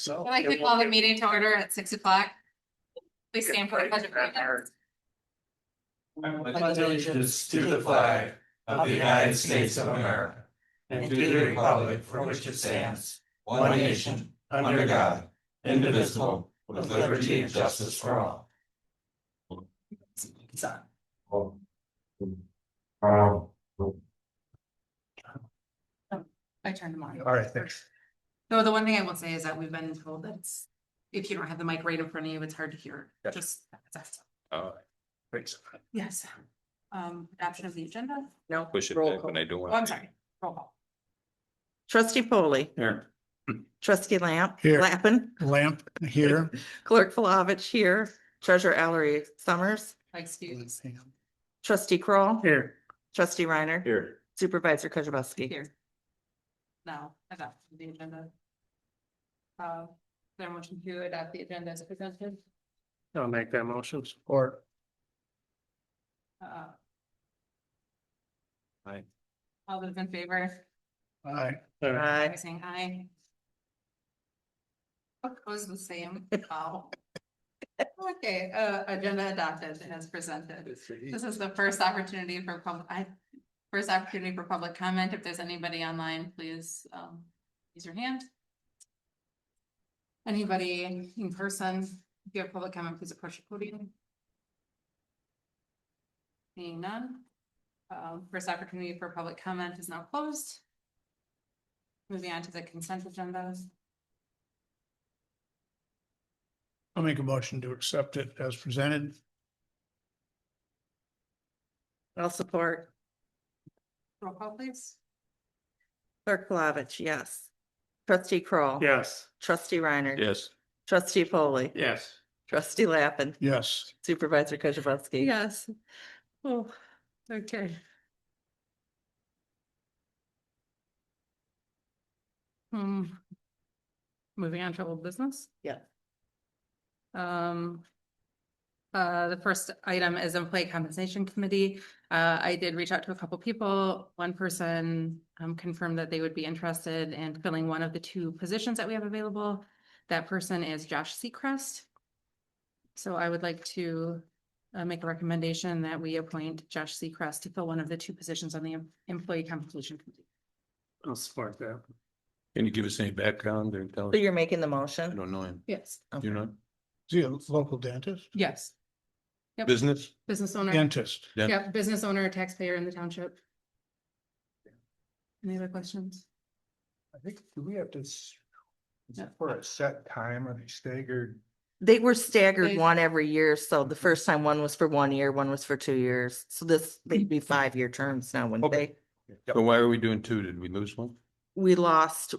So. I'd like to call the meeting to order at 6 o'clock. Please stand for the pledge of allegiance. I pledge allegiance to the flag of the United States of America and to the republic for which it stands, one nation, under God, indivisible, with liberty and justice for all. I turned them on. All right, thanks. No, the one thing I will say is that we've been told that if you don't have the mic right in front of you, it's hard to hear. Gotcha. Just, that's, Thanks. yes. Adoption of the agenda. No. Push it Roll back call. when I don't Oh, want. I'm sorry. Roll call. Trustee Foley, Here. trustee Lamp. Here. Lappin, Lamp here. clerk Flavich here, treasurer Ellery Summers, Excuse. trustee Kroll, Here. trustee Reiner, Here. supervisor Kujabaski. Here. No, adopt the agenda. There motion to adopt the agenda as presented. I'll make that motion. Support. Aye. All those in favor, Aye. Aye. saying aye. Opposed, the same. Wow. Okay, agenda adopted as presented. This is the first opportunity for public comment. If there's anybody online, please use your hand. Anybody in person, if you have public comment, please approach the podium. Seeing none. First opportunity for public comment is now closed. Moving on to the consent agenda. I'll make a motion to accept it as presented. I'll support. Roll call, please. Clerk Flavich, yes. Trustee Kroll. Yes. Trustee Reiner. Yes. Trustee Foley, Yes. trustee Lappin, Yes. supervisor Kujabaski. Yes. Oh, okay. Moving on to old business. Yeah. The first item is employee compensation committee. I did reach out to a couple people. One person confirmed that they would be interested in filling one of the two positions that we have available. That person is Josh Seacrest. So I would like to make a recommendation that we appoint Josh Seacrest to fill one of the two positions on the employee compensation committee. I'll support that. Can you give us any background or tell us? So you're making the I motion? don't know him. Yes. You know, Is he a local dentist? Yes. Yep. business? Business owner. Dentist. Yeah, business owner, taxpayer in the township. Any other questions? I think, do we have to, is Yeah. it for a set time or they staggered? They were staggered They- one every year, so the first time one was for 1 year, one was for 2 years. So this, they'd be 5-year terms now, wouldn't Okay. they? So why are we doing two? Did we lose one? We lost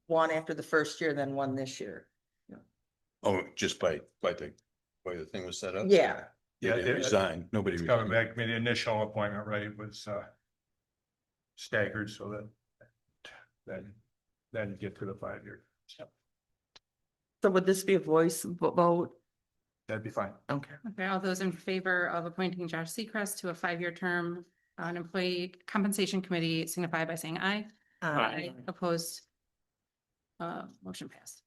one after the first year, then one this year. Oh, just by the thing was set up? Yeah, Yeah, they it- resigned. Nobody. It's coming resigned. back, I mean, the initial appointment, right, was staggered so that then get to the 5-year. so would this be a voice vote? That'd be fine. Okay. Okay, all those in favor of appointing Josh Seacrest to a 5-year term on employee compensation committee signify by saying aye. Opposed? Motion passed.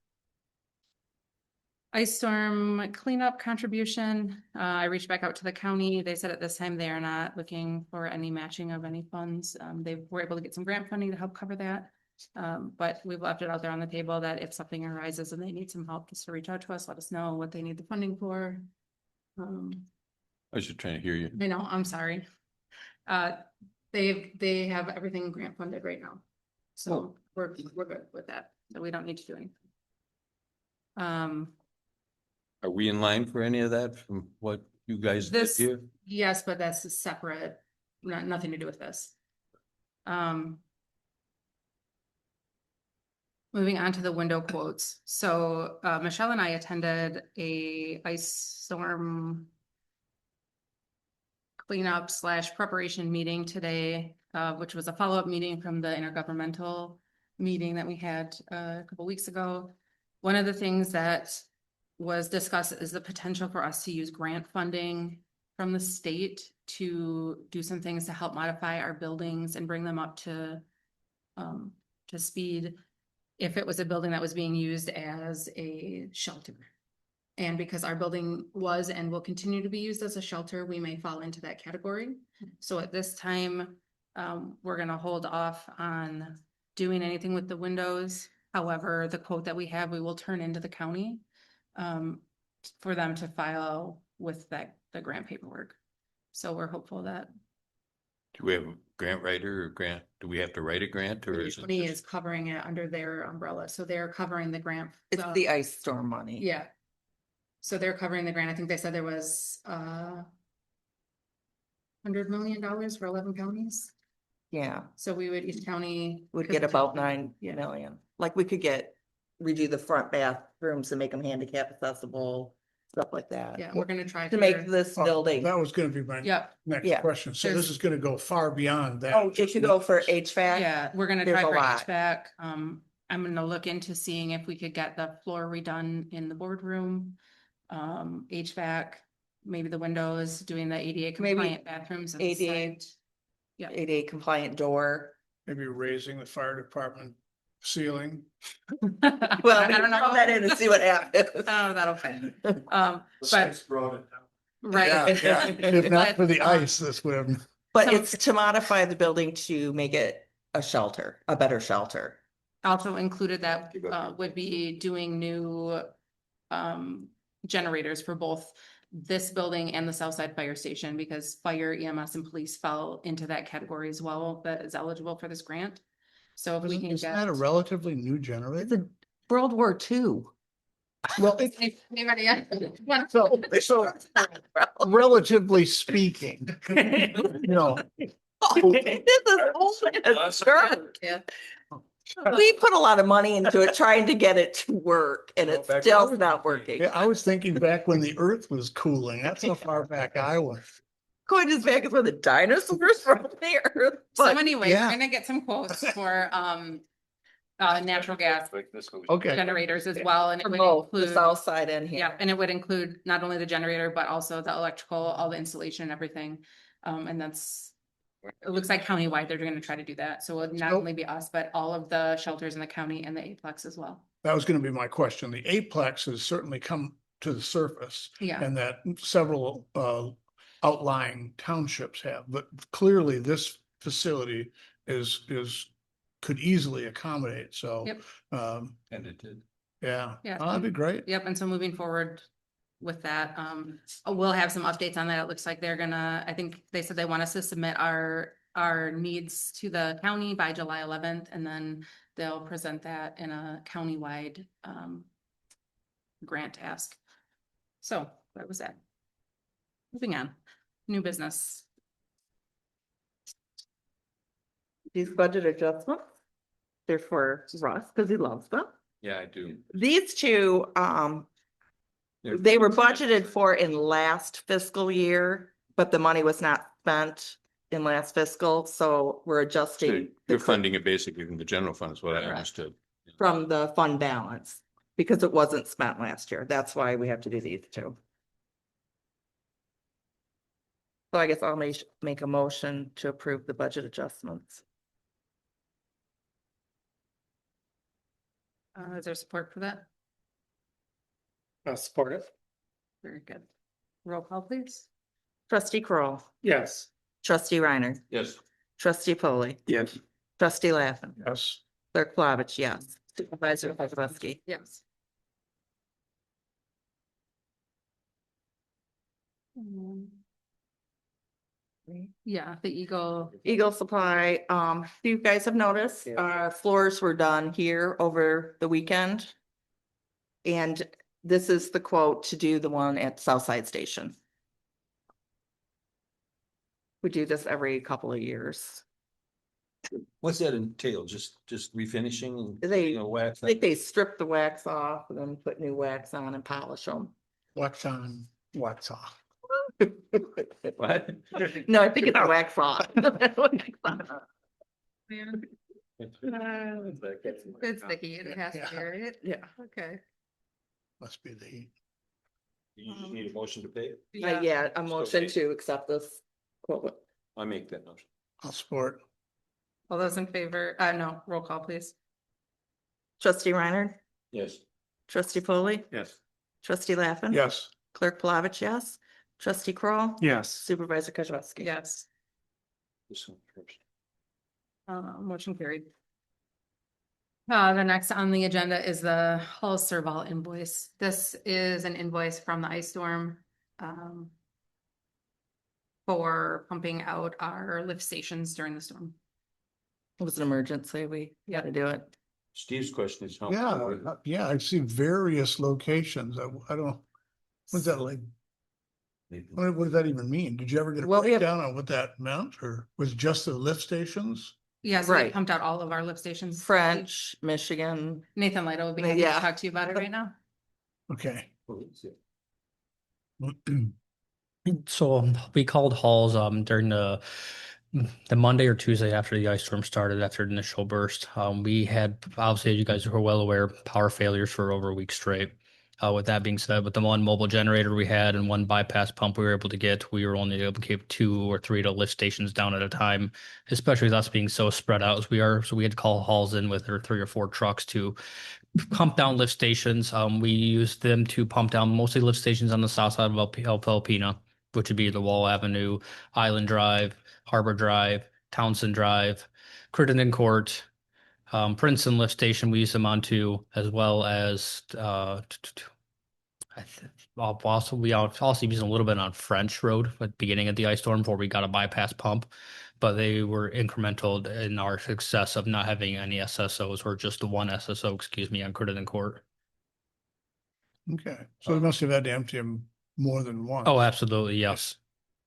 Ice storm cleanup contribution. I reached back out to the county. They said at this time they are not looking for any matching of any funds. They were able to get some grant funding to help cover that. But we've left it out there on the table that if something arises and they need some help, just to reach out to us, let us know what they need the funding for. I was just trying to hear you. I know, I'm sorry. They have everything grant funded right now. So we're good with that. So we don't need to do anything. Are we in line for any of that from what you guys did This, here? yes, but that's a separate, nothing to do with this. Moving on to the window quotes. So Michelle and I attended a ice storm cleanup / preparation meeting today, which was a follow-up meeting from the intergovernmental meeting that we had a couple weeks ago. One of the things that was discussed is the potential for us to use grant funding from the state to do some things to help modify our buildings and bring them up to speed. if it was a building that was being used as a shelter. And because our building was and will continue to be used as a shelter, we may fall into that category. So at this time, we're gonna hold off on doing anything with the windows. However, the quote that we have, we will turn into the county for them to file with the grant paperwork. So we're hopeful that Do we have a grant writer or grant? Do we have to write a grant or the is it? county just- is covering it under their umbrella. So they're covering the grant. It's the ice storm money. Yeah. So they're covering the grant. I think they said there was $100 million for 11 counties. Yeah, So we would, each county. would could get about potentially- 9 million. Like we could redo the front bathrooms and make them handicap accessible, stuff like that. Yeah, we're gonna try. To make for- this Oh, building, That was gonna be my Yep, next Yeah. question. So this There's- is gonna go far beyond that. oh, it should go for HVAC. yeah, we're gonna There's try a for lot. HVAC. I'm gonna look into seeing if we could get the floor redone in the boardroom. HVAC, maybe the windows, doing the ADA Maybe compliant bathrooms. at the ADA. site. Yeah. ADA compliant door. Maybe raising the fire department ceiling. Well, I don't know. throw that in and see what happens. Oh, that'll fit. But, Brought it down. right. Yeah, If not for the But, ice, this would have. But So- it's to modify the building to make it a shelter, a better shelter. Also included that would be doing new generators for both this building and the Southside Fire Station, because fire, EMS and police fell into that category as well, that is eligible for this grant. So if we can Isn't get. that a relatively new It's generator? a World War II. Well, it's Anybody? so relatively speaking, you know, This is old as dirt. Yeah. We put a lot of money into it, trying to get it to work, and Well, it's back still when- not working. yeah, I was thinking back when the earth was cooling. That's how far back I was. Going as back as when the dinosaurs from the earth. So But anyway, yeah. we're gonna get some quotes for natural gas Like this goes- Okay. generators as well, and it for would both the include. south side and Yeah, here. and it would include not only the generator, but also the electrical, all the installation and everything. And that's, it looks like countywide, they're gonna try to do that. So it would not So- only be us, but all of the shelters in the county and the Aplex as well. That was gonna be my question. The Aplex has certainly come to the surface Yeah, and that several outlying townships have, but clearly this facility could easily accommodate, so. Yep. And it did. Yeah, Yeah. Oh, that'd be great. yep. And so moving forward with that, we'll have some updates on that. It looks like they're gonna, I think they said they want us to submit our needs to the county by July 11th, and then they'll present that in a countywide grant ask. So that was that. Moving on, new business. These budget adjustments, they're for Russ, because he loves them. Yeah, I do. These two, They're- they were budgeted for in last fiscal year, but the money was not spent in last fiscal, so we're So adjusting. you're funding it basically from the general fund is what I Correct. understood. From the fund balance, because it wasn't spent last year. That's why we have to do these two. So I guess I'll make a motion to approve the budget adjustments. Is there support for that? Support it. Very good. Roll call, please. Trustee Kroll, Yes. trustee Reiner, Yes. trustee Polly, Yes. trustee Laffin, Yes. clerk Flavich, yes. Supervisor Kozibowski. Yes. Yeah, the Eagle. Eagle Supply, you guys have noticed, floors were done here over the weekend. And this is the quote to do the one at Southside Station. We do this every couple of years. What's that entail? Just refinishing and, They- you know, wax? I think they strip the wax off and then put new wax on and polish them. Wax on, wax off. What? No, I think it's wax off. It's sticky, it has to Yeah. be, right? Yeah. Okay. Must be the heat. You just need a motion to pay? Yeah, a motion to accept this quote. I make that motion. I'll support. All those in favor, no, roll call, please. Trustee Reiner, Yes. trustee Polly, Yes. trustee Laffin. Yes. Clerk Palovich, yes. Trustee Kroll, Yes. Supervisor Kozibowski. Yes. This one first. Motion carried. The next on the agenda is the Hull Serval invoice. This is an invoice from the ice storm. For pumping out our lift stations during the storm. It was an emergency. We gotta do it. Steve's question is how. Yeah, I've seen various locations. I don't, what's that like? What does that even mean? Did you ever get a Well, we have- breakdown on what that meant, or was it just the lift stations? Yeah, so we Right. pumped out all of our lift stations. French, Michigan. Nathan Lido would be happy to Yeah. talk to you about it right now. Okay. So we called Halls during the Monday or Tuesday after the ice storm started, after the initial burst. We had, obviously, as you guys are well aware, power failures for over a week straight. With that being said, with the one mobile generator we had and one bypass pump we were able to get, we were only able to keep 2 or 3 of the lift stations down at a time, especially with us being so spread out as we are. So we had to call Halls in with their 3 or 4 trucks to pump down lift stations. We used them to pump down mostly lift stations on the south side of Alpena, which would be the Wall Avenue, Island Drive, Harbor Drive, Townsend Drive, Crittenden Court, Princeton Lift Station we use them on too, as well as we also used a little bit on French Road at the beginning of the ice storm before we got a bypass pump, but they were incremental in our success of not having any SSOs, or just the one SSO, excuse me, on Crittenden Court. Okay, so they must have had to empty them more than once. Oh, absolutely, yes.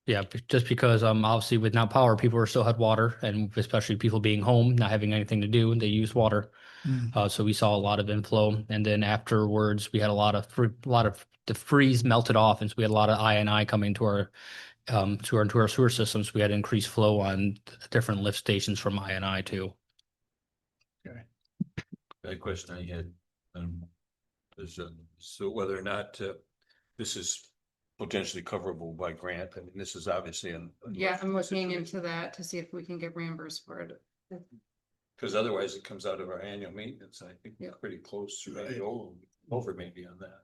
Yeah, just because obviously with not power, people still had water, and especially people being home, not having anything to do, they use water. Hmm. So we saw a lot of inflow, and then afterwards we had a lot of the freeze melted off, and so we had a lot of I&I coming to our sewer systems. We had increased flow on different lift stations from I&I too. Okay. That question I had, is, so whether or not, this is potentially coverable by grant. I mean, this is obviously an. Yeah, I'm looking into that to see if we can get reimbursed for it. Because otherwise it comes out of our annual maintenance. I think we're Yeah. pretty close to Right. over maybe on that.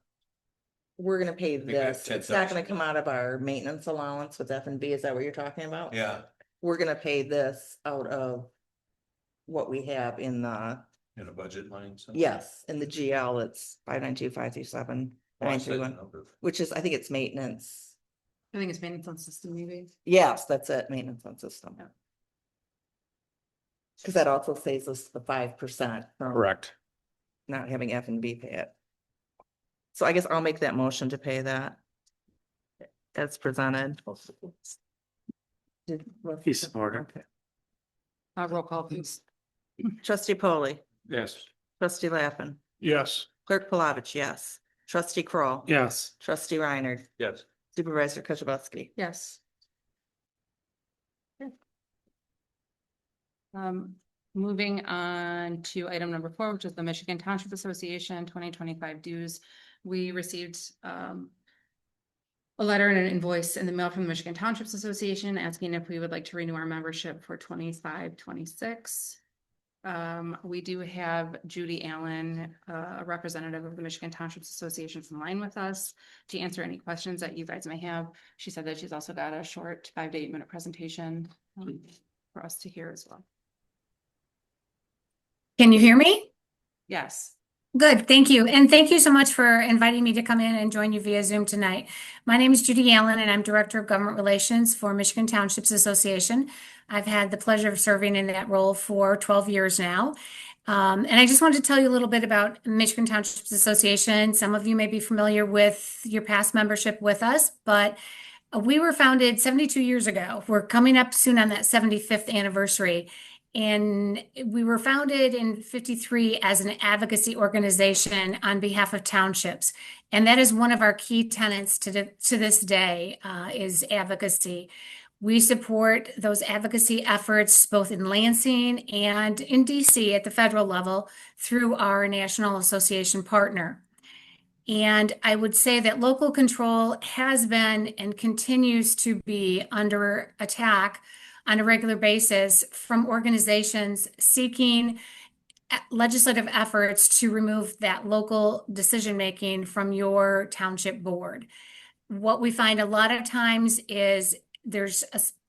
We're gonna pay Think we have this. It's not gonna 10,000. come out of our maintenance allowance with F&B. Is that what you're talking about? Yeah. We're gonna pay this out of what we have in the, In a budget line. something. yes, in the GL, it's 592-537-931, What's that number? which is, I think it's maintenance. I think it's maintenance on system maybe. Yes, that's it, maintenance on system. Yeah. Cause that also saves us the 5% from Correct. not having F&B pay it. So I guess I'll make that motion to pay that. As presented. He supported. Okay. Roll call please. Trustee Polly, Yes. trustee Lappin, Yes. clerk Palovich, yes. Trustee Kroll, Yes. trustee Reiner, Yes. supervisor Kozibowski. Yes. Okay. Moving on to item number 4, which is the Michigan Township Association 2025 dues. We received a letter and an invoice in the mail from the Michigan Townships Association asking if we would like to renew our membership for 25-26. We do have Judy Allen, a representative of the Michigan Townships Association, in line with us to answer any questions that you guys may have. She said that she's also got a short 5 to 8 minute presentation for us to hear as well. Can you hear me? Yes. Good, thank you. And thank you so much for inviting me to come in and join you via Zoom tonight. My name is Judy Allen and I'm Director of Government Relations for Michigan Townships Association. I've had the pleasure of serving in that role for 12 years now. And I just wanted to tell you a little bit about Michigan Townships Association. Some of you may be familiar with your past membership with us, but we were founded 72 years ago. We're coming up soon on that 75th anniversary. And we were founded in 53 as an advocacy organization on behalf of townships. And that is one of our key tenets to this day is advocacy. We support those advocacy efforts both in Lansing and in DC at the federal level through our national association partner. And I would say that local control has been and continues to be under attack on a regular basis from organizations seeking legislative efforts to remove that local decision-making from your township board. What we find a lot of times is there's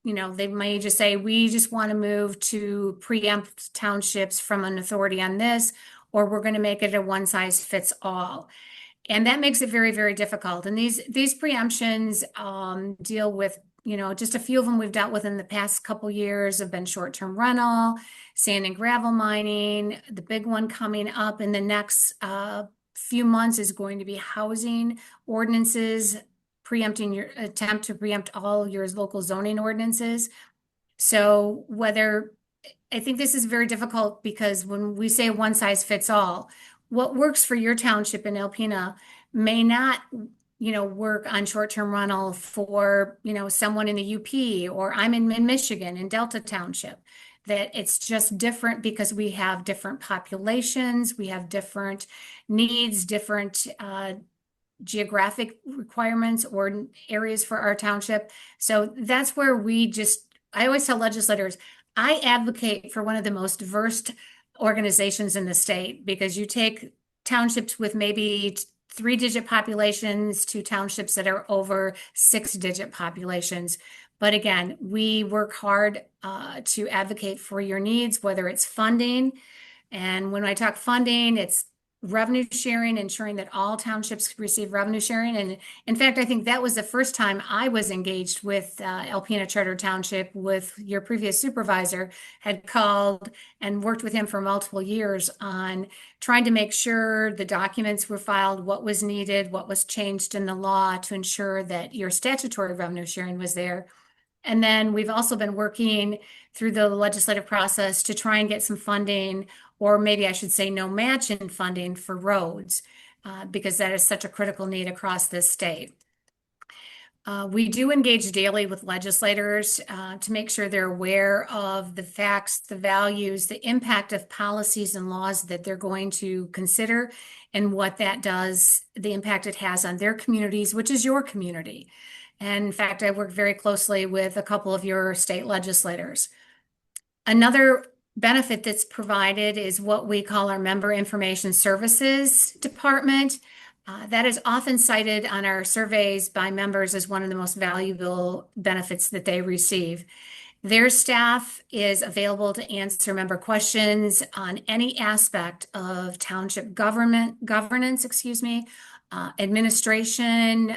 they may just say, we just want to move to preempt townships from an authority on this, or we're going to make it a one size fits all. And that makes it very, very difficult. And these preemptions deal with, just a few of them we've dealt with in the past couple years have been short-term rental, sand and gravel mining. The big one coming up in the next few months is going to be housing ordinances, preempting your attempt to preempt all your local zoning ordinances. So I think this is very difficult because when we say one size fits all, what works for your township in Alpena may not, work on short-term rental for, someone in the UP, or I'm in Michigan in Delta Township. That it's just different because we have different populations, we have different needs, different geographic requirements or areas for our township. So that's where I always tell legislators, I advocate for one of the most diverse organizations in the state, because you take townships with maybe 3-digit populations to townships that are over 6-digit populations. But again, we work hard to advocate for your needs, whether it's funding. And when I talk funding, it's revenue sharing, ensuring that all townships receive revenue sharing. And in fact, I think that was the first time I was engaged with Alpena Charter Township, with your previous supervisor had called and worked with him for multiple years on trying to make sure the documents were filed, what was needed, what was changed in the law to ensure that your statutory revenue sharing was there. And then we've also been working through the legislative process to try and get some funding, or maybe I should say no match in funding for roads, because that is such a critical need across this state. We do engage daily with legislators to make sure they're aware of the facts, the values, the impact of policies and laws that they're going to consider, and what that does, the impact it has on their communities, which is your community. And in fact, I work very closely with a couple of your state legislators. Another benefit that's provided is what we call our Member Information Services Department. That is often cited on our surveys by members as one of the most valuable benefits that they receive. Their staff is available to answer member questions on any aspect of township governance, administration,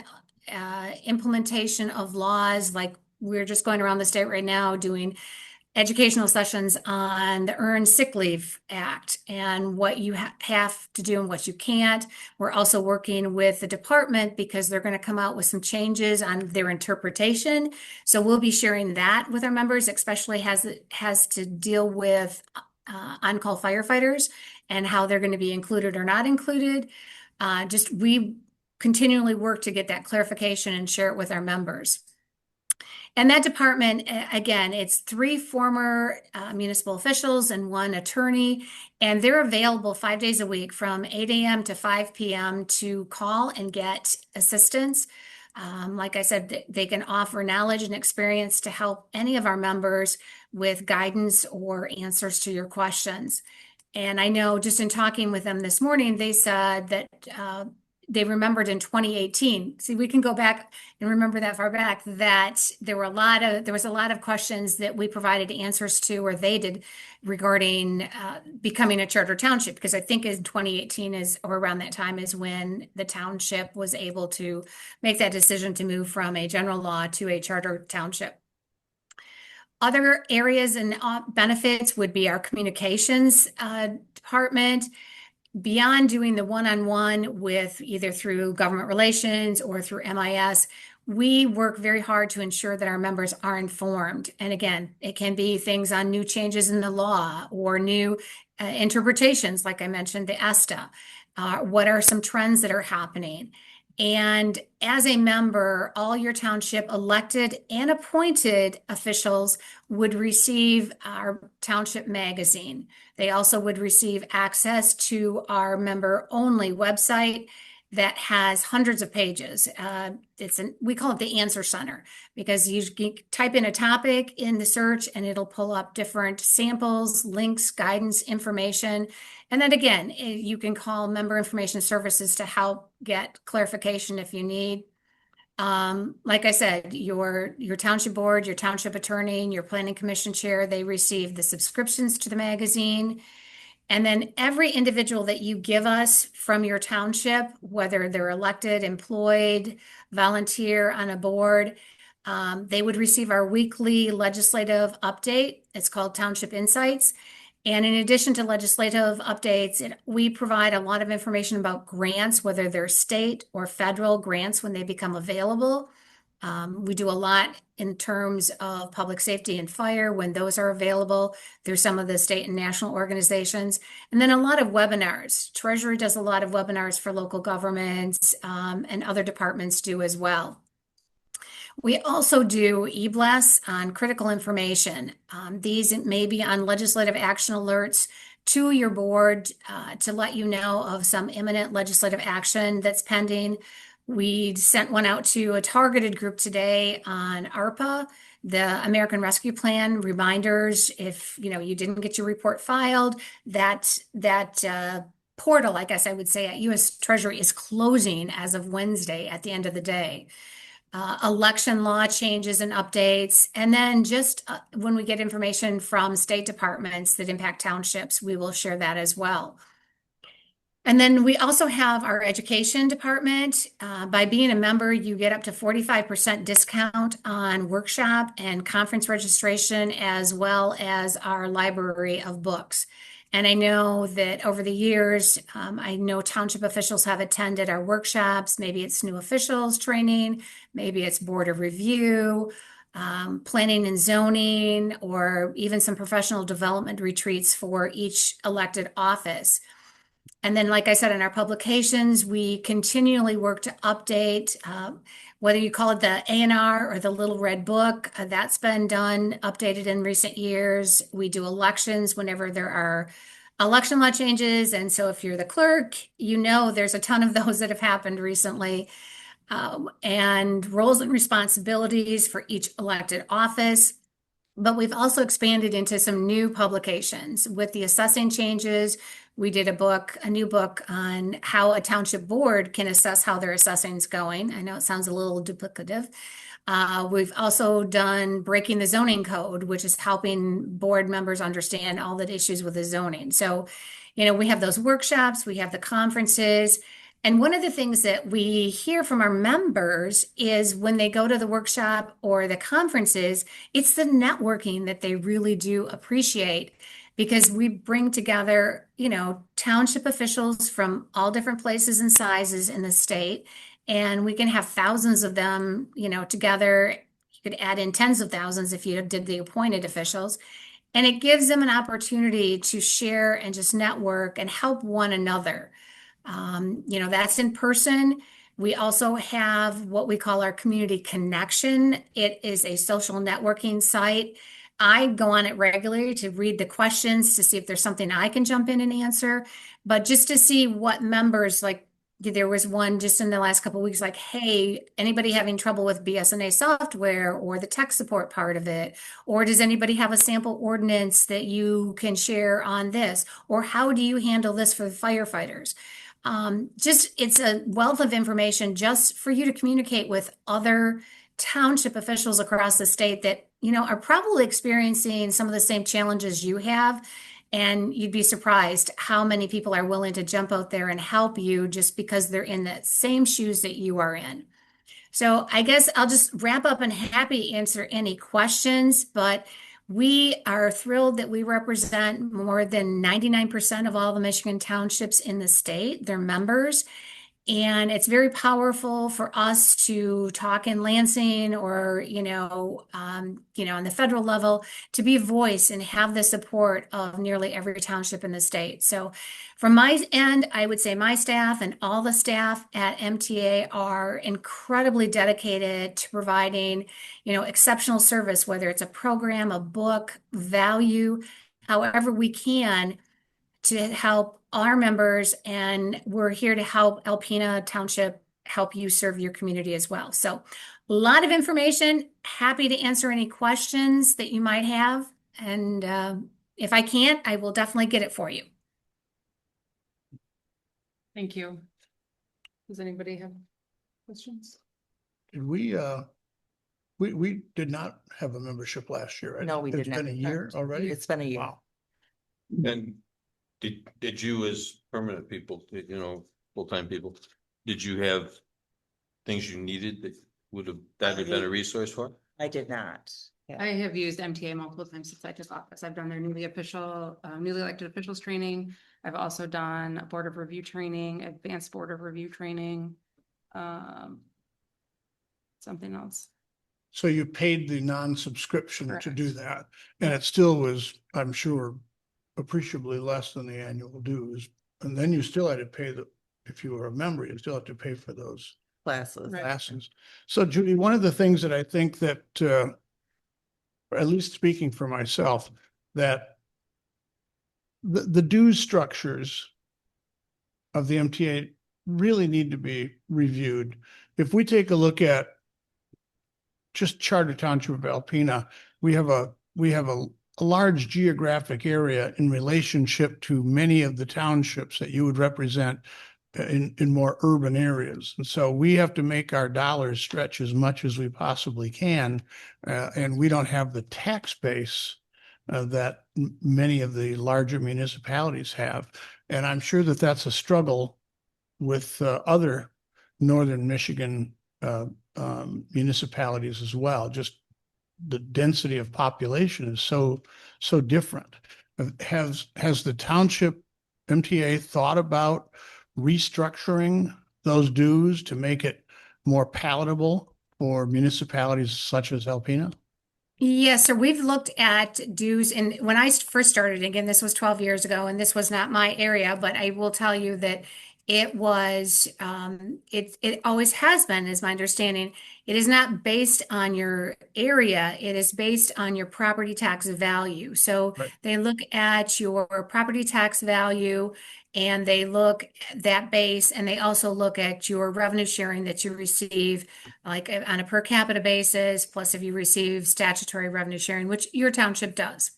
implementation of laws. Like we're just going around the state right now doing educational sessions on the Earned Sick Leave Act and what you have to do and what you can't. We're also working with the department because they're going to come out with some changes on their interpretation. So we'll be sharing that with our members, especially as it has to deal with on-call firefighters and how they're going to be included or not included. We continually work to get that clarification and share it with our members. And that department, again, it's 3 former municipal officials and 1 attorney, and they're available 5 days a week from 8 a.m. to 5 p.m. to call and get assistance. Like I said, they can offer knowledge and experience to help any of our members with guidance or answers to your questions. And I know just in talking with them this morning, they said that they remembered in 2018. See, we can go back and remember that far back, that there was a lot of questions that we provided answers to, or they did, regarding becoming a charter township, because I think in 2018 or around that time is when the township was able to make that decision to move from a general law to a charter township. Other areas and benefits would be our communications department. Beyond doing the one-on-one with either through government relations or through MIS, we work very hard to ensure that our members are informed. And again, it can be things on new changes in the law or new interpretations, like I mentioned, the ESTA. What are some trends that are happening? And as a member, all your township elected and appointed officials would receive our township magazine. They also would receive access to our member-only website that has hundreds of pages. We call it the answer center because you can type in a topic in the search and it'll pull up different samples, links, guidance, information. And then again, you can call member information services to help get clarification if you need. Like I said, your township board, your township attorney, and your planning commission chair, they receive the subscriptions to the magazine. And then every individual that you give us from your township, whether they're elected, employed, volunteer on a board, they would receive our weekly legislative update. It's called Township Insights. And in addition to legislative updates, we provide a lot of information about grants, whether they're state or federal grants when they become available. We do a lot in terms of public safety and fire when those are available through some of the state and national organizations. And then a lot of webinars. Treasury does a lot of webinars for local governments, and other departments do as well. We also do e-blasts on critical information. These may be on legislative action alerts to your board to let you know of some imminent legislative action that's pending. We sent one out to a targeted group today on ARPA, the American Rescue Plan reminders. If you didn't get your report filed, that portal, I guess I would say, at U.S. Treasury is closing as of Wednesday at the end of the day. Election law changes and updates. And then just when we get information from state departments that impact townships, we will share that as well. And then we also have our education department. By being a member, you get up to 45% discount on workshop and conference registration, as well as our library of books. And I know that over the years, I know township officials have attended our workshops. Maybe it's new officials training, maybe it's board of review, planning and zoning, or even some professional development retreats for each elected office. And then, like I said, in our publications, we continually work to update, whether you call it the A&R or the Little Red Book, that's been done, updated in recent years. We do elections whenever there are election law changes. And so if you're the clerk, there's a ton of those that have happened recently. And roles and responsibilities for each elected office. But we've also expanded into some new publications with the assessing changes. We did a new book on how a township board can assess how their assessing is going. I know it sounds a little duplicative. We've also done Breaking the Zoning Code, which is helping board members understand all the issues with the zoning. So, we have those workshops, we have the conferences. And one of the things that we hear from our members is when they go to the workshop or the conferences, it's the networking that they really do appreciate, because we bring together, township officials from all different places and sizes in the state, and we can have thousands of them, together. You could add in tens of thousands if you did the appointed officials. And it gives them an opportunity to share and just network and help one another. That's in person. We also have what we call our Community Connection. It is a social networking site. I go on it regularly to read the questions to see if there's something I can jump in and answer, but just to see what members, like there was one just in the last couple of weeks, like, hey, anybody having trouble with BSNA software or the tech support part of it? Or does anybody have a sample ordinance that you can share on this? Or how do you handle this for the firefighters? It's a wealth of information just for you to communicate with other township officials across the state that, are probably experiencing some of the same challenges you have. And you'd be surprised how many people are willing to jump out there and help you just because they're in the same shoes that you are in. So I guess I'll just wrap up and happy to answer any questions, but we are thrilled that we represent more than 99% of all the Michigan townships in the state, their members. And it's very powerful for us to talk in Lansing or, on the federal level, to be a voice and have the support of nearly every township in the state. So from my end, I would say my staff and all the staff at MTA are incredibly dedicated to providing, exceptional service, whether it's a program, a book, value, however we can, to help our members, and we're here to help Alpena Township help you serve your community as well. So a lot of information. Happy to answer any questions that you might have. And if I can't, I will definitely get it for you. Thank you. Does anybody have questions? Did we did not have a membership last year, right? No, we did It's not. been a year already? It's been a year. Wow. And did you as permanent people, you know, full-time people, did you have things you needed that that have been a resource for? I did not. Yeah. I have used MTA multiple times since I took office. I've done their newly elected officials training. I've also done board of review training, advanced board of review training. Something else. So you paid the non-subscription to do Correct. that, and it still was, I'm sure, appreciably less than the annual dues. And then you still had to pay if you were a member, you still have to pay for those Classes. Right. classes. So Judy, one of the things that I think that, or at least speaking for myself, that the dues structures of the MTA really need to be reviewed. If we take a look at just Charter Township of Alpena, we have a large geographic area in relationship to many of the townships that you would represent in more urban areas. And so we have to make our dollars stretch as much as we possibly can. And we don't have the tax base that many of the larger municipalities have. And I'm sure that that's a struggle with other northern Michigan municipalities as well. Just the density of population is so different. Has the township MTA thought about restructuring those dues to make it more palatable for municipalities such as Alpena? Yes, so we've looked at dues, and when I first started, again, this was 12 years ago, and this was not my area, but I will tell you that it was, it always has been, is my understanding. It is not based on your area, it is based on your property tax value. So Right. they look at your property tax value, and they look at that base, and they also look at your revenue sharing that you receive, like on a per capita basis, plus if you receive statutory revenue sharing, which your township does.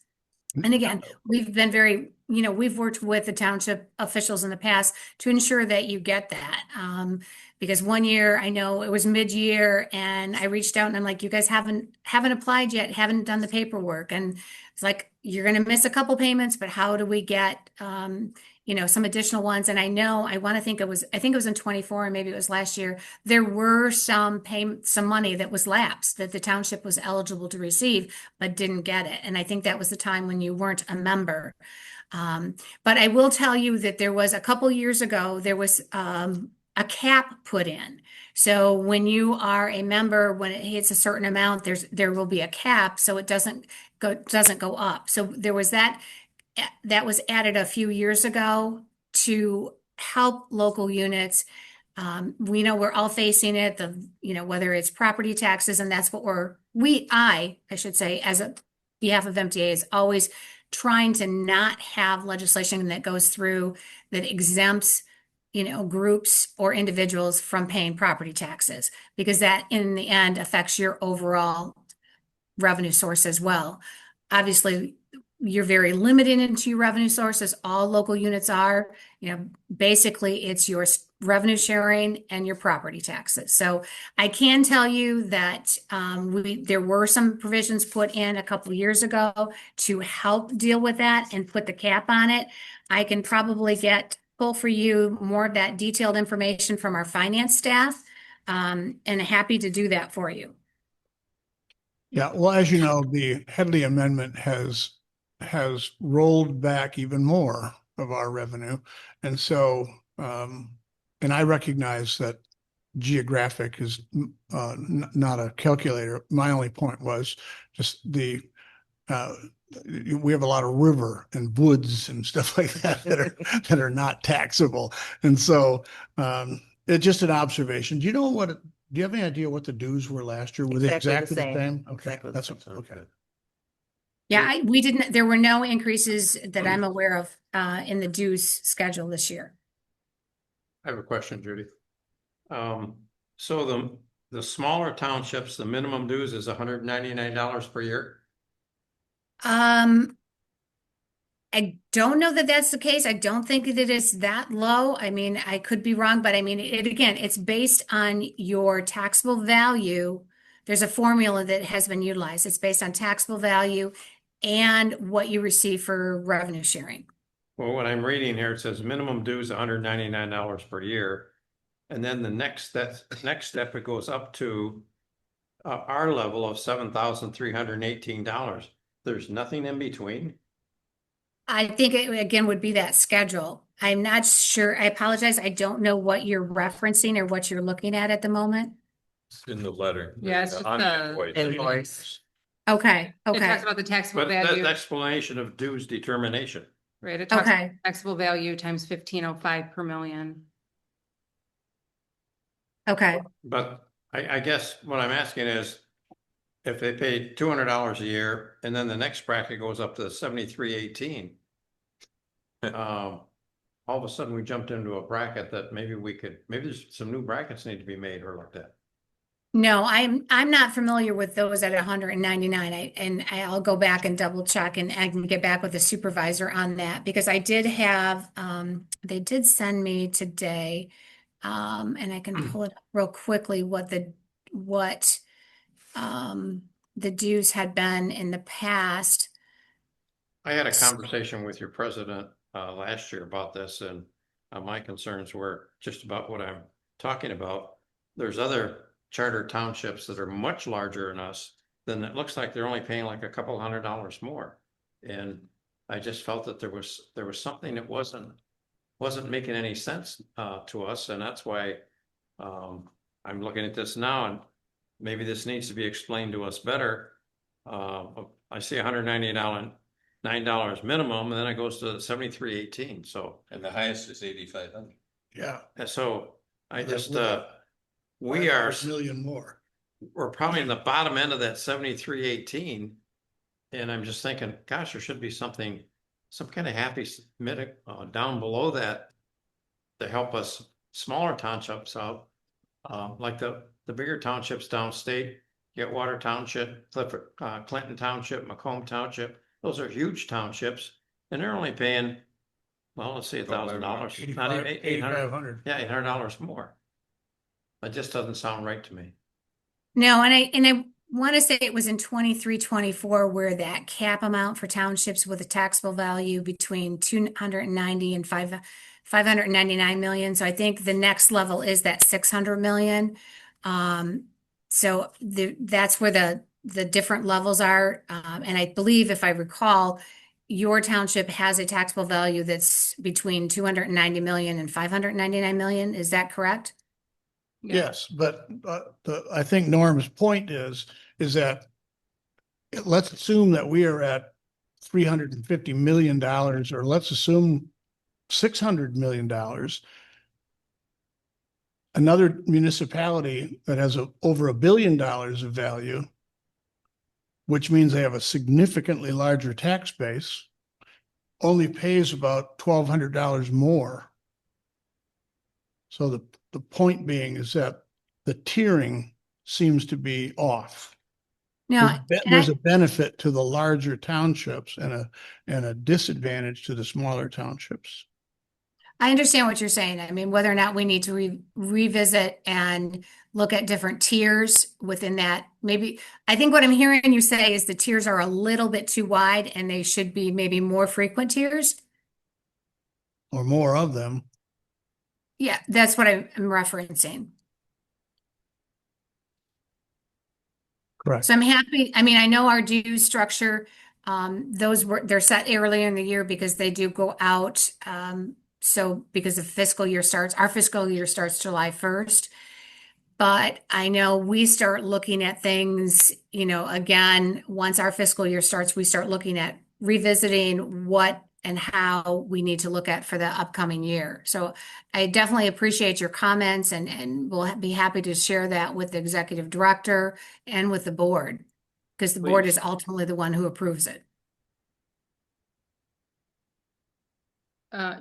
And again, we've been very, we've worked with the township officials in the past to ensure that you get that. Because one year, I know it was mid-year, and I reached out and I'm like, you guys haven't applied yet, haven't done the paperwork. And it's like, you're going to miss a couple payments, but how do we get, some additional ones? And I think it was in 24, and maybe it was last year. There were some money that was lapsed that the township was eligible to receive, but didn't get it. And I think that was the time when you weren't a member. But I will tell you that there was a couple years ago, there was a cap put in. So when you are a member, when it hits a certain amount, there will be a cap, so it doesn't go up. So there was that was added a few years ago to help local units. We know we're all facing it, whether it's property taxes, and that's what I should say, as a behalf of MTA, is always trying to not have legislation that goes through that exempts, groups or individuals from paying property taxes, because that in the end affects your overall revenue source as well. Obviously, you're very limited into your revenue sources. All local units are, basically it's your revenue sharing and your property taxes. So I can tell you that there were some provisions put in a couple of years ago to help deal with that and put the cap on it. I can probably pull for you more of that detailed information from our finance staff, and happy to do that for you. Yeah, well, as you know, the Headley Amendment has rolled back even more of our revenue. And so, and I recognize that geographic is not a calculator. My only point was just we have a lot of river and woods and stuff like that that are not taxable. And so it's just an observation. Do you have any idea what the dues were last year? Were they Exactly the exactly the same. same? Okay, Exactly the that's same. okay. Yeah, we didn't, there were no increases that I'm aware of in the dues schedule this year. I have a question, Judy. So the smaller townships, the minimum dues is $199 per year? Um, I don't know that that's the case. I don't think that it is that low. I mean, I could be wrong, but I mean, it again, it's based on your taxable value. There's a formula that has been utilized. It's based on taxable value and what you receive for revenue sharing. Well, what I'm reading here, it says minimum dues $199 per year. And then the next step, it goes up to our level of $7,318. There's nothing in between. I think it again would be that schedule. I'm not sure. I apologize. I don't know what you're referencing or what you're looking at the moment. In the letter. Yeah, it's just On the invoice. Invoice. Okay, It okay, talks about the taxable But that's value, the explanation of dues determination. right? It talks about okay, taxable value times 1505 per million. okay. But I guess what I'm asking is, if they paid $200 a year and then the next bracket goes up to 7318. All of a sudden we jumped into a bracket that maybe there's some new brackets need to be made or looked at. No, I'm not familiar with those at 199. I'll go back and double check and I can get back with the supervisor on that because I did have they did send me today and I can pull it up real quickly what the dues had been in the past. I had a conversation with your president last year about this, and my concerns were just about what I'm talking about. There's other charter townships that are much larger than us, then it looks like they're only paying like a couple $100 more. And I just felt that there was something that wasn't making any sense to us, and that's why I'm looking at this now, and maybe this needs to be explained to us better. I see $199 minimum, and then it goes to 7318. So, And the highest is 8,500. Yeah. and so I just That's we are $5 million more. we're probably in the bottom end of that 7318, and I'm just thinking, gosh, there should be some kind of happy down below that to help us smaller townships out, like the bigger townships downstate. Getwater Township, Clifford, Clinton Township, Macomb Township. Those are huge townships, and they're only paying, well, let's say $1,000, not even 800. 8,500. Yeah, $800 more. That just doesn't sound right to me. No, and I want to say it was in 23, 24 where that cap amount for townships with a taxable value between 290 and 599 million. So I think the next level is that 600 million. So that's where the different levels are. And I believe if I recall, your township has a taxable value that's between 290 million and 599 million. Is that correct? Yeah. Yes, but I think Norm's point is that let's assume that we are at $350 million, or let's assume $600 million. Another municipality that has over $1 billion of value, which means they have a significantly larger tax base, only pays about $1,200 more. So the point being is that the tiering seems to be off. No, There's a benefit to the larger townships and a disadvantage to the smaller townships. I understand what you're saying. I mean, whether or not we need to revisit and look at different tiers within that, maybe, I think what I'm hearing you say is the tiers are a little bit too wide and they should be maybe more frequent tiers. Or more of them. Yeah, that's what I'm referencing. Correct. So I'm happy. I mean, I know our due structure, they're set earlier in the year because they do go out. So because the fiscal year starts, our fiscal year starts July 1st. But I know we start looking at things, again, once our fiscal year starts, we start looking at revisiting what and how we need to look at for the upcoming year. So I definitely appreciate your comments and we'll be happy to share that with the executive director and with the board, because the board Please. is ultimately the one who approves it.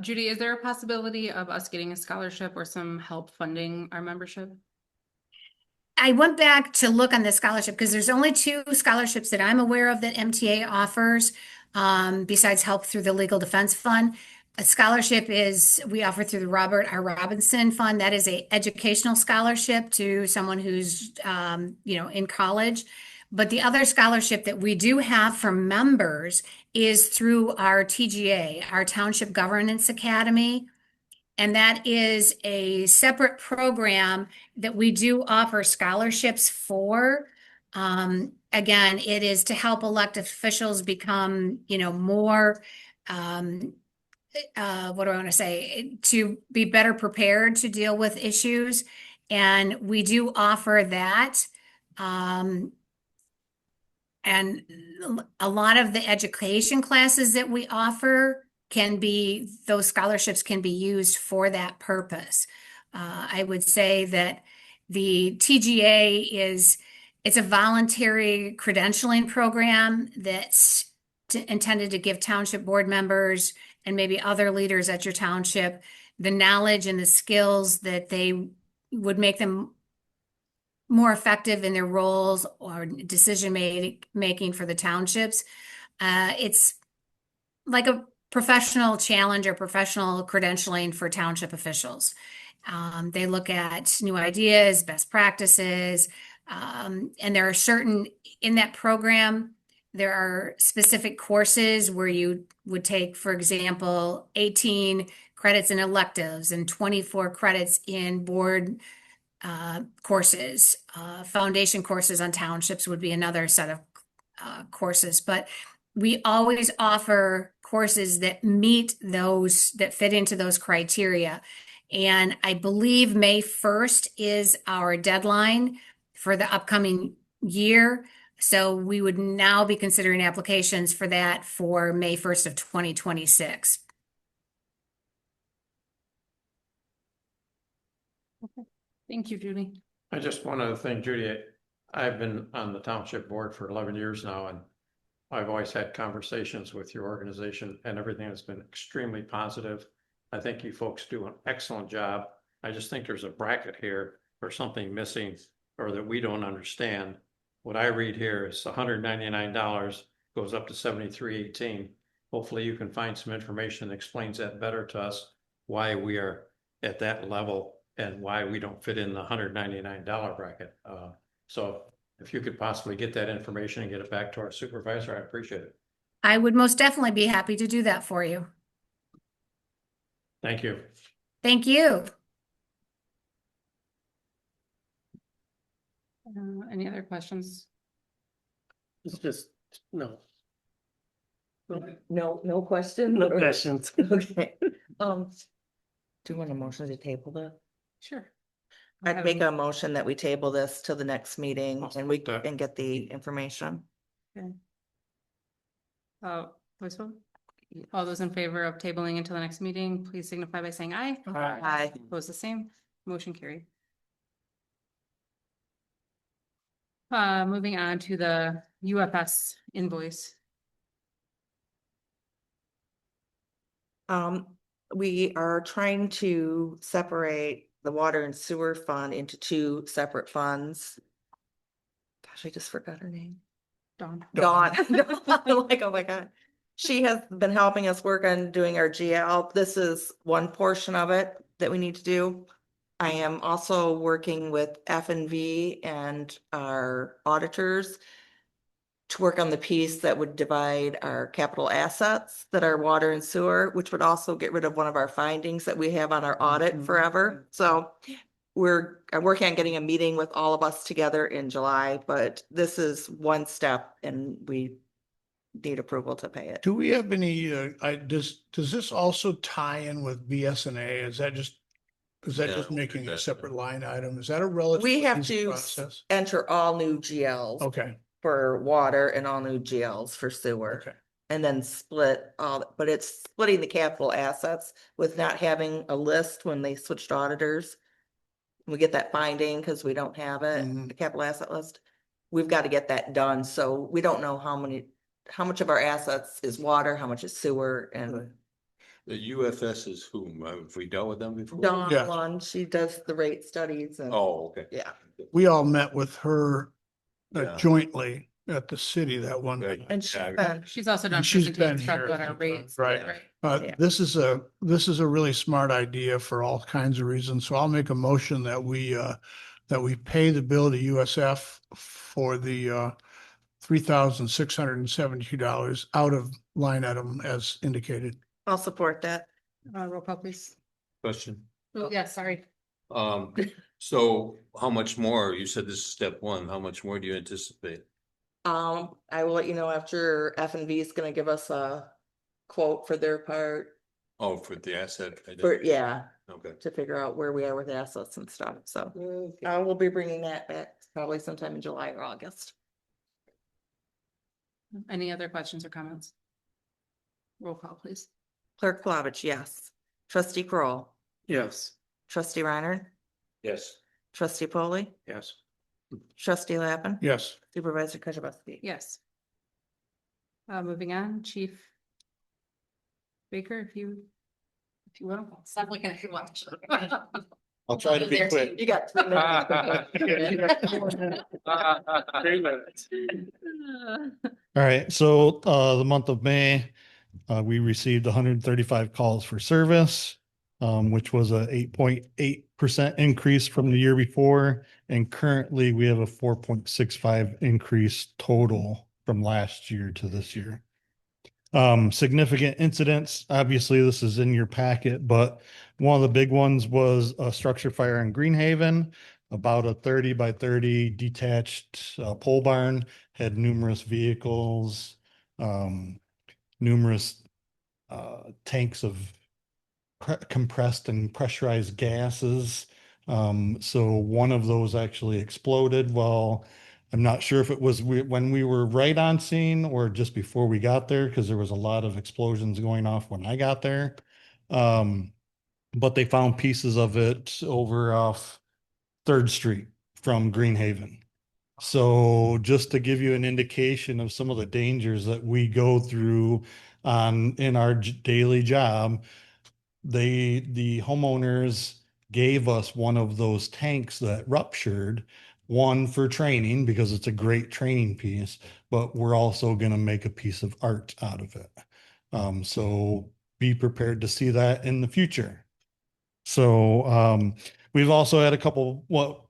Judy, is there a possibility of us getting a scholarship or some help funding our membership? I went back to look on the scholarship because there's only two scholarships that I'm aware of that MTA offers, besides help through the Legal Defense Fund. A scholarship is we offer through the Robert R. Robinson Fund. That is a educational scholarship to someone who's in college. But the other scholarship that we do have for members is through our TGA, our Township Governance Academy. And that is a separate program that we do offer scholarships for. Again, it is to help elected officials become, more, what do I want to say, to be better prepared to deal with issues. And we do offer that. And a lot of the education classes that we offer those scholarships can be used for that purpose. I would say that the TGA it's a voluntary credentialing program that's intended to give township board members and maybe other leaders at your township the knowledge and the skills that they would make them more effective in their roles or decision making for the townships. It's like a professional challenge or professional credentialing for township officials. They look at new ideas, best practices, and there are in that program, there are specific courses where you would take, for example, 18 credits in electives and 24 credits in board courses. Foundation courses on townships would be another set of courses, but we always offer courses that that fit into those criteria. And I believe May 1st is our deadline for the upcoming year. So we would now be considering applications for that for May 1st of 2026. Thank you, Judy. I just, one other thing, Judy, I've been on the township board for 11 years now, and I've always had conversations with your organization and everything has been extremely positive. I think you folks do an excellent job. I just think there's a bracket here or something missing or that we don't understand. What I read here is $199 goes up to $73.18. Hopefully you can find some information that explains that better to us, why we are at that level and why we don't fit in the $199 bracket. So if you could possibly get that information and get it back to our supervisor, I appreciate it. I would most definitely be happy to do that for you. Thank you. Thank you. Any other questions? It's just, no. No questions? No questions. Okay. Do you want a motion to table that? Sure. I'd make a motion that we table this till the next meeting I'll and we support that. can get the information. Voice vote? All those in favor of tabling until the next meeting, please signify by saying aye. Aye. Opposed, the same. Motion carried. Moving on to the UFS invoice. We are trying to separate the water and sewer fund into two separate funds. Gosh, I just forgot her name. Dawn. Dawn. Like, oh my God. She has been helping us work on doing our GL. This is one portion of it that we need to do. I am also working with F&V and our auditors to work on the piece that would divide our capital assets that are water and sewer, which would also get rid of one of our findings that we have on our audit forever. So we're working on getting a meeting with all of us together in July, but this is one step and we need approval to pay it. Do we have any, does this also tie in with BSNA? Is that just Yeah, making a exactly. separate line item? Is that a relative? We have easy to process? enter all new GLs Okay, for water and all new GLs for sewer. okay. And then split all, but it's splitting the capital assets with not having a list when they switched auditors. We get that finding because we don't have it, Mhm. the capital asset list. We've got to get that done. So we don't know how much of our assets is water, how much is sewer and. The UFS is whom? Have we dealt with them before? Dawn Yeah. Lund, she does the rate studies and, Oh, okay. yeah. We all met with her Yeah. jointly at the city that one. Right. And she's Yeah. been, She's also done And she's been presentations talking here. about our rates. Right. Yeah. This is a really smart idea for all kinds of reasons. So I'll make a motion that we pay the bill to USF for the $3,672 out of line item as indicated. I'll support that. Roll call, please. Question. Oh, yeah, sorry. So how much more? You said this is step one. How much more do you anticipate? I will let you know after F and V is gonna give us a quote for their part, Oh, for the asset. for, yeah, Okay. to figure out where we are with assets and stuff, so. We'll be bringing that back probably sometime in July or August. Any other questions or comments? Roll call, please. Clerk Flavich, yes. Trustee Kroll, Yes. trustee Reiner, Yes. trustee Polly, Yes. trustee Lappin. Yes. Supervisor Kujabaski. Yes. Moving on, Chief Baker, if you will. Stop looking at your watch. I'll try to be quick. You got 3 minutes. All right, so the month of May, we received 135 calls for service, which was a 8.8% increase from the year before. And currently we have a 4.65 increase total from last year to this year. Significant incidents, obviously this is in your packet, but one of the big ones was a structure fire in Greenhaven, about a 30 by 30 detached pole barn, had numerous vehicles, numerous tanks of compressed and pressurized gases. So one of those actually exploded. Well, I'm not sure if it was when we were right on scene or just before we got there, because there was a lot of explosions going off when I got there. But they found pieces of it over off Third Street from Greenhaven. So just to give you an indication of some of the dangers that we go through in our daily job, the homeowners gave us one of those tanks that ruptured, one for training because it's a great training piece, but we're also going to make a piece of art out of it. So be prepared to see that in the future. So we've also had a couple what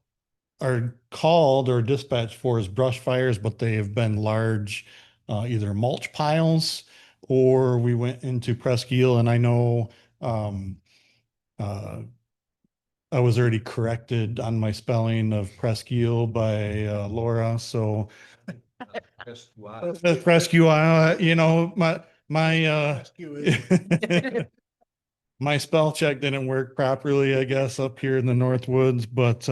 are called or dispatched for as brush fires, but they have been large, either mulch piles, or we went into Presque Isle, and I know uh, I was already corrected on my spelling of Presque Isle by Laura. So Presque Isle, you know, my my spell check didn't work properly, I guess, up here in the Northwoods, but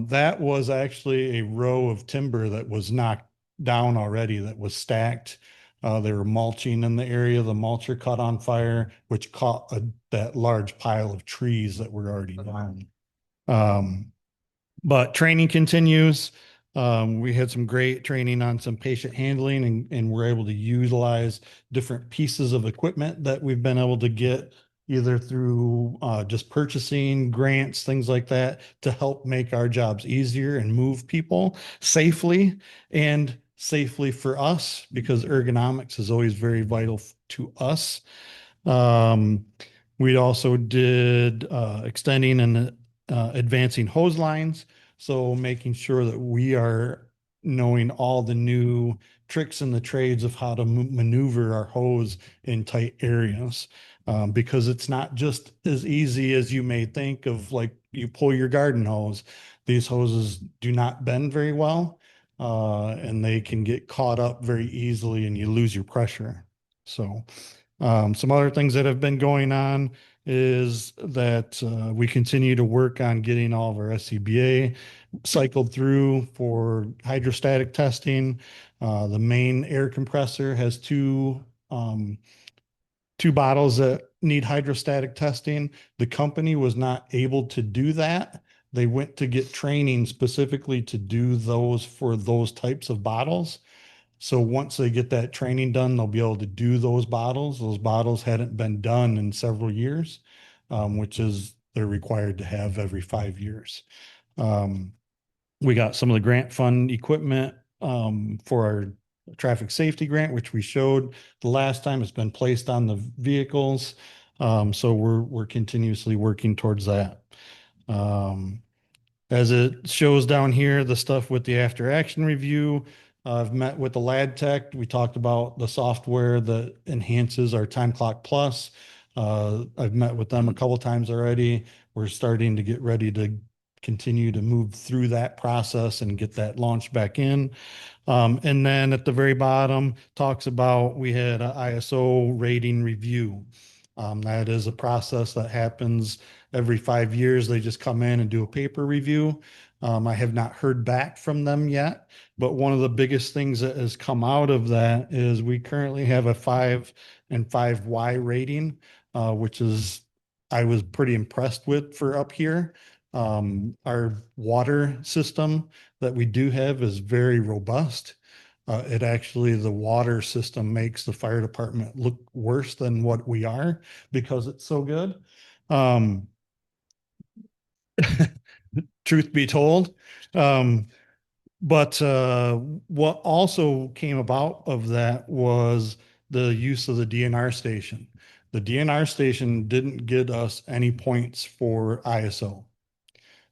that was actually a row of timber that was knocked down already, that was stacked. They were mulching in the area. The mulcher caught on fire, which caught that large pile of trees that were already down. But training continues. We had some great training on some patient handling, and we're able to utilize different pieces of equipment that we've been able to get either through just purchasing grants, things like that, to help make our jobs easier and move people safely for us, because ergonomics is always very vital to us. We also did extending and advancing hose lines. So making sure that we are knowing all the new tricks and the trades of how to maneuver our hose in tight areas. Because it's not just as easy as you may think of, like you pull your garden hose. These hoses do not bend very well, and they can get caught up very easily and you lose your pressure. So some other things that have been going on is that we continue to work on getting all of our SCBA cycled through for hydrostatic testing. The main air compressor has two bottles that need hydrostatic testing. The company was not able to do that. They went to get training specifically to do those for those types of bottles. So once they get that training done, they'll be able to do those bottles. Those bottles hadn't been done in several years, which is they're required to have every 5 years. We got some of the grant fund equipment for our traffic safety grant, which we showed the last time. It's been placed on the vehicles. So we're continuously working towards that. As it shows down here, the stuff with the after action review, I've met with the lad tech. We talked about the software that enhances our time clock plus. I've met with them a couple times already. We're starting to get ready to continue to move through that process and get that launched back in. And then at the very bottom talks about, we had an ISO rating review. That is a process that happens every 5 years. They just come in and do a paper review. I have not heard back from them yet, but one of the biggest things that has come out of that is we currently have a 5 and 5Y rating, which is, I was pretty impressed with for up here. Our water system that we do have is very robust. It actually, the water system makes the fire department look worse than what we are because it's so good. Truth be told. But what also came about of that was the use of the DNR station. The DNR station didn't get us any points for ISO.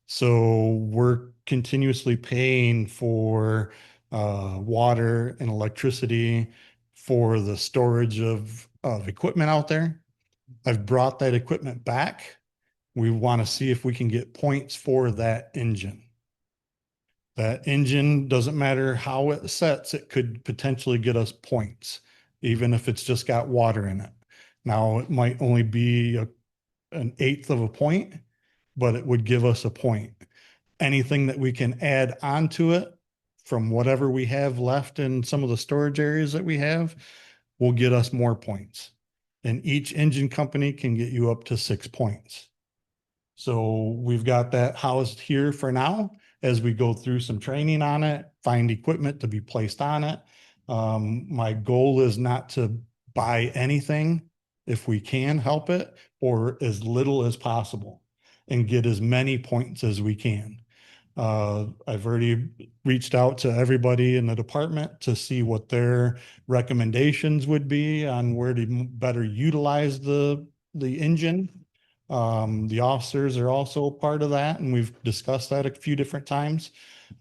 So we're continuously paying for water and electricity for the storage of equipment out there. I've brought that equipment back. We want to see if we can get points for that engine. That engine, doesn't matter how it sets, it could potentially get us points, even if it's just got water in it. Now, it might only be an eighth of a point, but it would give us a point. Anything that we can add onto it from whatever we have left in some of the storage areas that we have will get us more points. And each engine company can get you up to 6 points. So we've got that housed here for now as we go through some training on it, find equipment to be placed on it. My goal is not to buy anything if we can help it, or as little as possible, and get as many points as we can. I've already reached out to everybody in the department to see what their recommendations would be on where to better utilize the engine. The officers are also part of that, and we've discussed that a few different times.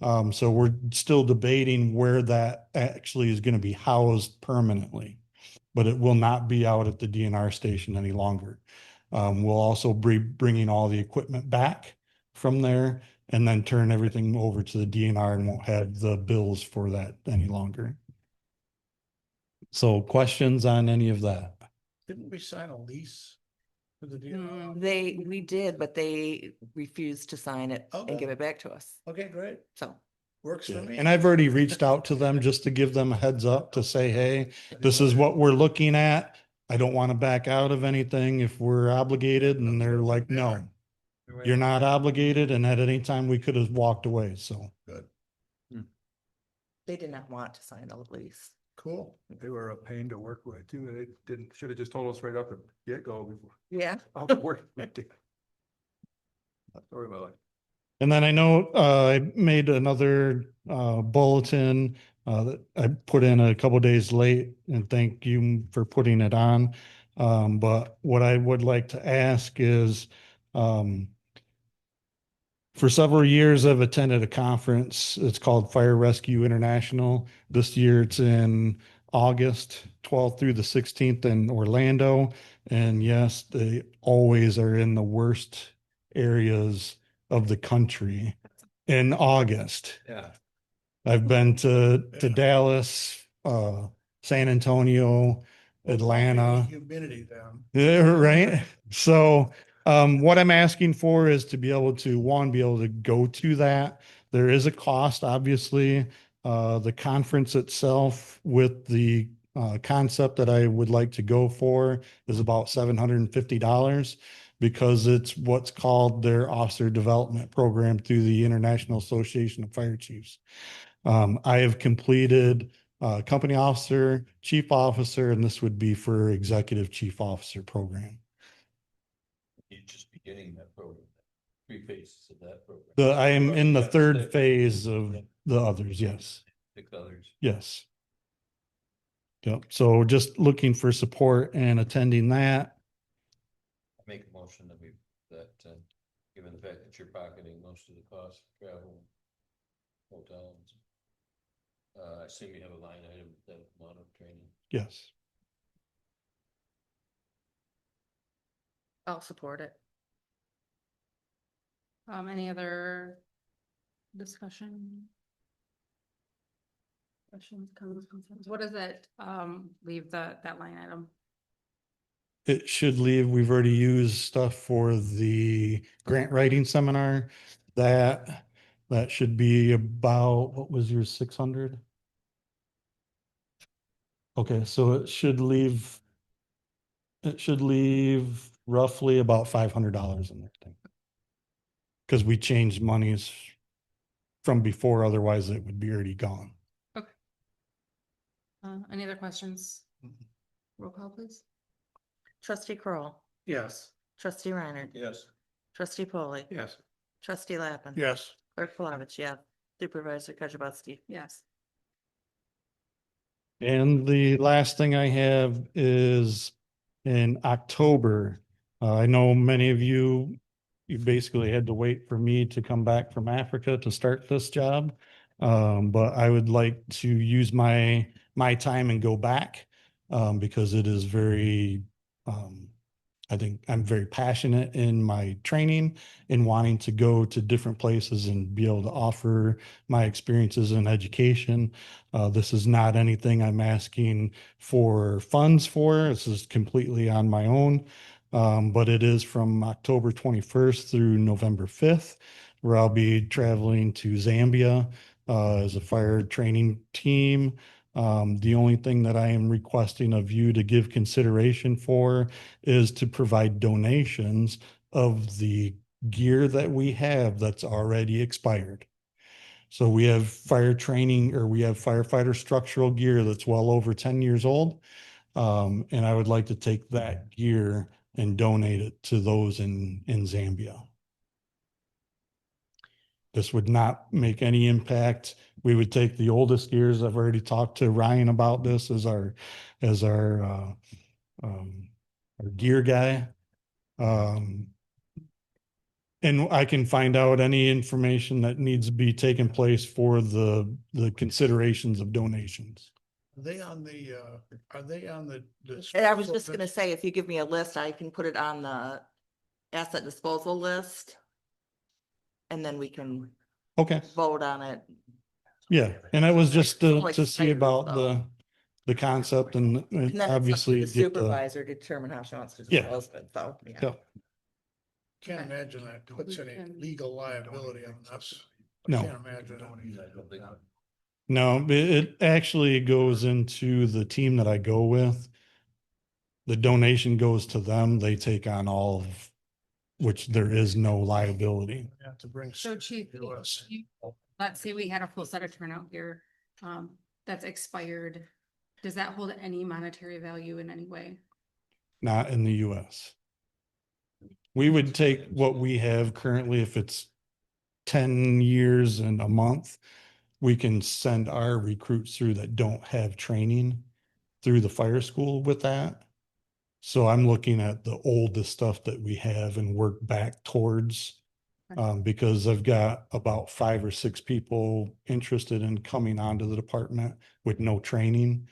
So we're still debating where that actually is going to be housed permanently, but it will not be out at the DNR station any longer. We'll also be bringing all the equipment back from there and then turn everything over to the DNR and won't have the bills for that any longer. So questions on any of that? Didn't we sign a lease for the deal? We did, but they refused to sign it Okay. and give it back to us. Okay, great. So Works for me. And I've already reached out to them just to give them a heads up to say, hey, this is what we're looking at. I don't want to back out of anything if we're obligated. And they're like, no, you're not obligated. And at any time we could have walked away. So Good. they did not want to sign a lease. Cool. They were a pain to work with too. They should have just told us right off the get-go before. Yeah. I'll work with it. Story of my life. And then I know I made another bulletin that I put in a couple days late, and thank you for putting it on. But what I would like to ask is, for several years, I've attended a conference. It's called Fire Rescue International. This year it's in August 12th through the 16th in Orlando. And yes, they always are in the worst areas of the country in August. Yeah. I've been to Dallas, San Antonio, Atlanta. Humidity down. Yeah, right. So what I'm asking for is to be able to, one, be able to go to that. There is a cost, obviously. The conference itself with the concept that I would like to go for is about $750 because it's what's called their officer development program through the International Association of Fire Chiefs. I have completed company officer, chief officer, and this would be for executive chief officer program. You'd just be getting that program, 3 phases of that program. I am in the Yeah, third six. phase of the others, yes, 6 others. yes. Yep, so just looking for support and attending that. I make a motion that given the fact that you're pocketing most of the cost, of travel, hotels. I assume you have a line item that amount of training. Yes. I'll support it. Any other discussion? Questions, comments, concerns? What does it, leave that line item? It should leave, we've already used stuff for the grant writing seminar. That should be about, what was your 600? Okay, so it should leave roughly about $500 in there. Because we changed monies from before, otherwise it would be already gone. Any other questions? Roll call, please. Trustee Kroll, Yes. trustee Reiner, Yes. trustee Polly, Yes. trustee Lappin. Yes. Clerk Palovich, yeah. Supervisor Kujabaski. Yes. And the last thing I have is in October. I know many of you basically had to wait for me to come back from Africa to start this job. But I would like to use my time and go back, because it is very, I think I'm very passionate in my training and wanting to go to different places and be able to offer my experiences in education. This is not anything I'm asking for funds for. This is completely on my own. But it is from October 21st through November 5th, where I'll be traveling to Zambia as a fire training team. The only thing that I am requesting of you to give consideration for is to provide donations of the gear that we have that's already expired. So we have fire training, or we have firefighter structural gear that's well over 10 years old. And I would like to take that gear and donate it to those in Zambia. This would not make any impact. We would take the oldest gears. I've already talked to Ryan about this as our gear guy. And I can find out any information that needs to be taken place for the considerations of donations. Are they on the? And I was just gonna say, if you give me a list, I can put it on the asset disposal list. And then we can Okay, vote on it. yeah, and that was just It's to like see spiders, about though. the concept and And then it's up to obviously the get the, supervisor to determine how she wants to Yeah. dispose of it, so, yeah. yeah, Can't imagine that puts any legal liability on us. I No. can't imagine it. no, it actually goes into the team that I go with. The donation goes to them. They take on all of, which there is no liability. We have to bring. So chief, to us. let's say we had a full set of turnout gear, that's expired. Does that hold any monetary value in any way? Not in the US. We would take what we have currently, if it's 10 years and a month, we can send our recruits through that don't have training through the fire school with that. So I'm looking at the oldest stuff that we have and work back towards, because I've got about 5 or 6 people interested in coming onto the department with no training.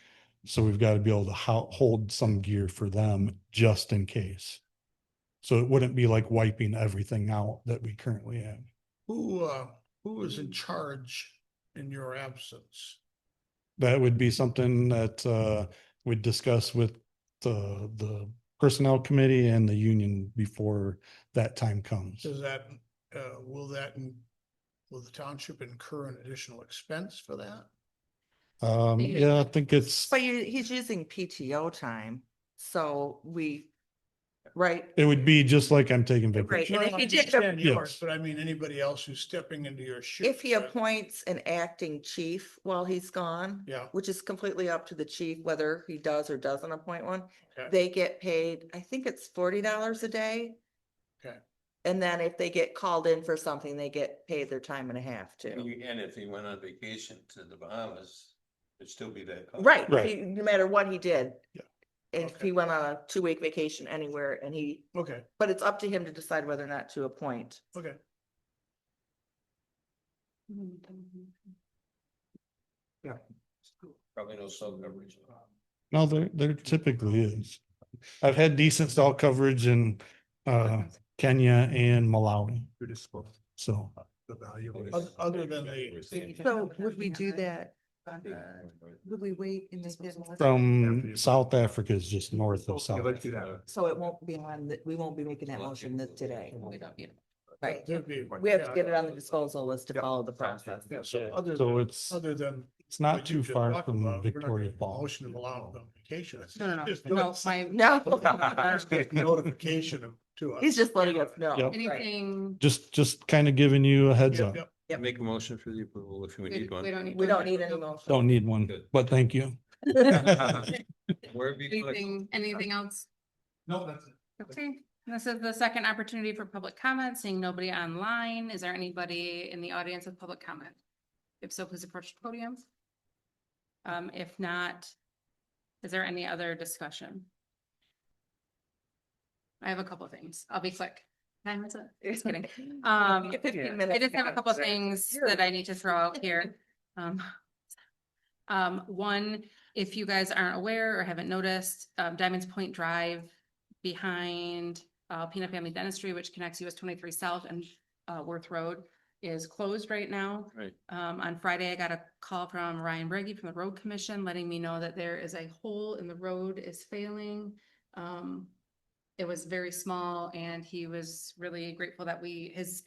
So we've got to be able to hold some gear for them just in case. So it wouldn't be like wiping everything out that we currently have. Who is in charge in your absence? That would be something that we'd discuss with the personnel committee and the union before that time comes. Does that, will the township incur an additional expense for that? Yeah, I think it's, But he's using PTO time, so we right? It would be just like I'm taking Right, vacation. and if I he did, understand yours, Yes. but I mean, anybody else who's stepping into your shoes. if he appoints an acting chief while he's gone. Yeah. Which is completely up to the chief, whether he does or doesn't appoint one. Okay. They get paid, I think it's $40 a day. Okay. And then if they get called in for something, they get paid their time and a half too. And if he went on vacation to the Bahamas, it'd still be that. cost. Right, Right. no matter what he did. Yeah. If Okay. he went on a 2-week vacation anywhere and Okay, but it's up to him to decide whether or not to appoint. okay. Probably no cell coverage. No, there typically is. I've had decent cell coverage in Kenya and Malawi, You're disposed so. the value. Other than the. So would we do that? Would we wait in this? From South Africa is just north of Yeah, South. let's do that. So it won't be on, we won't be making that motion today. We don't need. Right, That'd be- we have to yeah, get it on the disposal list to Yeah. follow the process. Yeah, so other So than, it's, other than. it's not what you too just far talked from about, we're not Victoria gonna Falls. Motion to allow them vacation. It's No, no, just no, my, No, Notification to us. he's just letting us know. Yep. Right. anything, Just kind of giving you a heads Yep, up. yep. Yep. Make a motion for the approval if we we need one. we don't need. We don't need any motion. Don't need one, Good. but thank you. Wherever you click. Anything else? No, that's it. Okay, this is the second opportunity for public comment, seeing nobody online. Is there anybody in the audience with public comment? If so, please approach the podium. If not, is there any other discussion? I have a couple of things. I'll be quick. Time is up. Just kidding. 15 I minutes. just have a couple of things that I need to throw out here. One, if you guys aren't aware or haven't noticed, Diamonds Point Drive behind Peanut Family Dentistry, which connects US 23 South and Worth Road, is closed right now. Right. On Friday, I got a call from Ryan Brady from the Road Commission, letting me know that there is a hole in the road is failing. It was very small and he was really grateful that his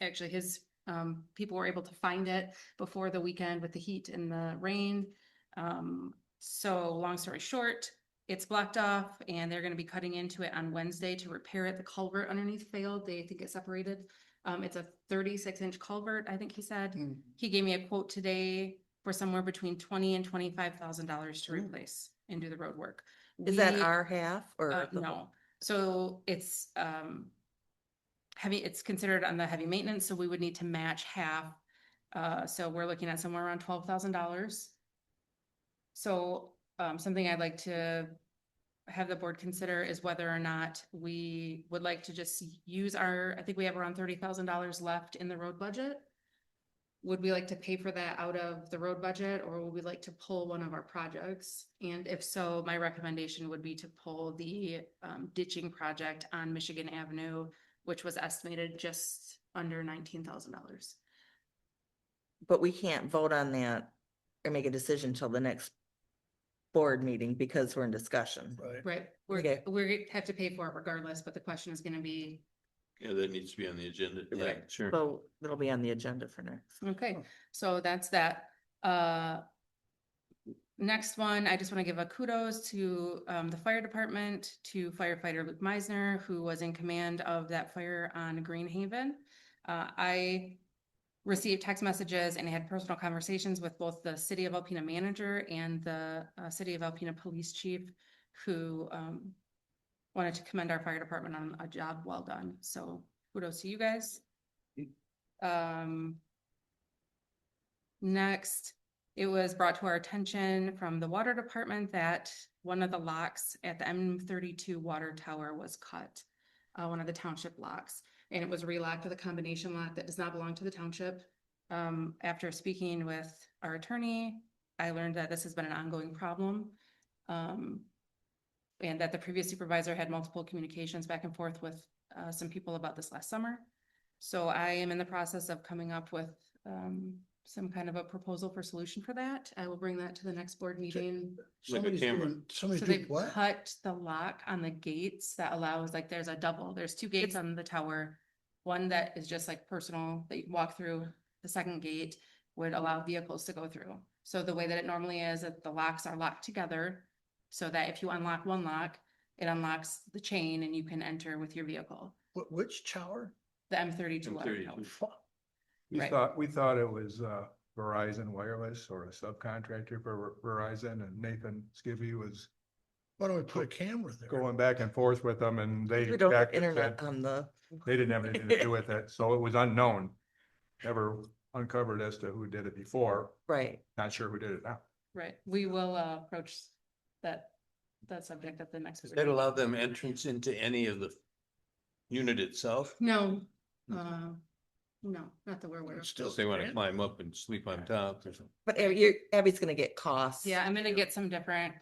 people were able to find it before the weekend with the heat and the rain. So long story short, it's blocked off and they're gonna be cutting into it on Wednesday to repair it. The culvert underneath failed. They think it separated. It's a 36-inch culvert, I think he said. He gave me a quote today for somewhere between $20,000 and $25,000 to replace and do the road work. Is that We- our half or? No, so it's heavy, it's considered on the heavy maintenance, so we would need to match half. So we're looking at somewhere around $12,000. So something I'd like to have the board consider is whether or not we would like to just use I think we have around $30,000 left in the road budget. Would we like to pay for that out of the road budget, or would we like to pull one of our projects? And if so, my recommendation would be to pull the ditching project on Michigan Avenue, which was estimated just under $19,000. But we can't vote on that or make a decision till the next board meeting because we're in discussion. Right. Right, Okay. we're have to pay for it regardless, but the question is gonna be, Yeah, that needs to be on the agenda. Yeah, Right. sure. So it'll be on the agenda for next. okay, so that's that. Next one, I just want to give a kudos to the fire department, to firefighter Luke Meisner, who was in command of that fire on Greenhaven. I received text messages and had personal conversations with both the city of Alpena manager and the city of Alpena police chief, who wanted to commend our fire department on a job well done. So kudos to you guys. Next, it was brought to our attention from the water department that one of the locks at the M32 water tower was cut. One of the township locks, and it was relocked with a combination lock that does not belong to the township. After speaking with our attorney, I learned that this has been an ongoing problem. And that the previous supervisor had multiple communications back and forth with some people about this last summer. So I am in the process of coming up with some kind of a proposal for solution for that. I will bring that to the next board meeting. Somebody's camera. doing, somebody's So doing they've what? cut the lock on the gates that allows, like, there's there's two gates on the tower. One that is just like personal, that you can walk through. The second gate would allow vehicles to go through. So the way that it normally is, that the locks are locked together, so that if you unlock one lock, it unlocks the chain and you can enter with your vehicle. Which tower? The M32 water M32. tower. We Right. thought it was Verizon Wireless or a subcontractor for Verizon, and Nathan Skibby was Why don't we put a camera there? going back and forth with them, and they We don't have back said internet on the, they didn't have anything to do with it, so it was unknown. Never uncovered as to who did it before, right. not sure who did it now. Right, we will approach that subject at the next. Does that allow them entrance into any of the unit itself? No, no, not that we're aware of. Still If they want to grand. climb up and sleep on top or something. But Abby's gonna get costs. Yeah, I'm gonna get some different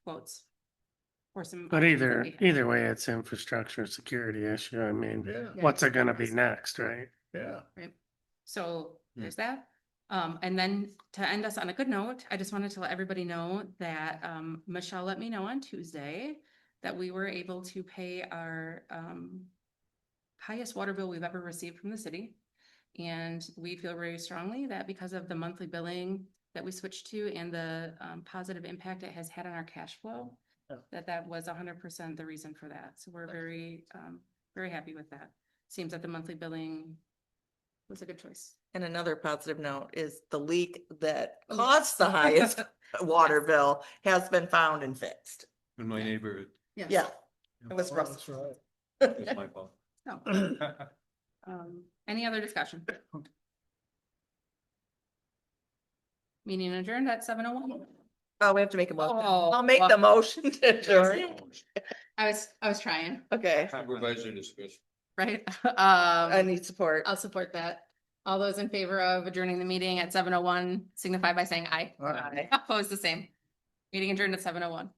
quotes. Or some. But options that we have. either way, it's infrastructure security issue. I mean, Yeah, Yeah. what's it gonna be next, right? yeah. Right, so Hmm. there's that. And then to end us on a good note, I just wanted to let everybody know that Michelle let me know on Tuesday that we were able to pay our highest water bill we've ever received from the city. And we feel very strongly that because of the monthly billing that we switched to and the positive impact it has had on our cash flow, that was 100% the reason for that. So we're very, very happy with that. Seems that the monthly billing was a good choice. And another positive note is the leak that Oh. caused the highest water bill has been found and fixed. In my neighborhood, Yes. Yeah, it was Oh, rough. that's right. it's my fault. No. Any other discussion? Meeting adjourned at 7:01. Oh, we have to make a motion. Oh, I'll make the well- motion to adjourn. I was trying, Okay, Supervisor discretion. right? I need support. I'll support that. All those in favor of adjourning the meeting at 7:01 signify by saying aye. Aye. Opposed, the same. Meeting adjourned at 7:01.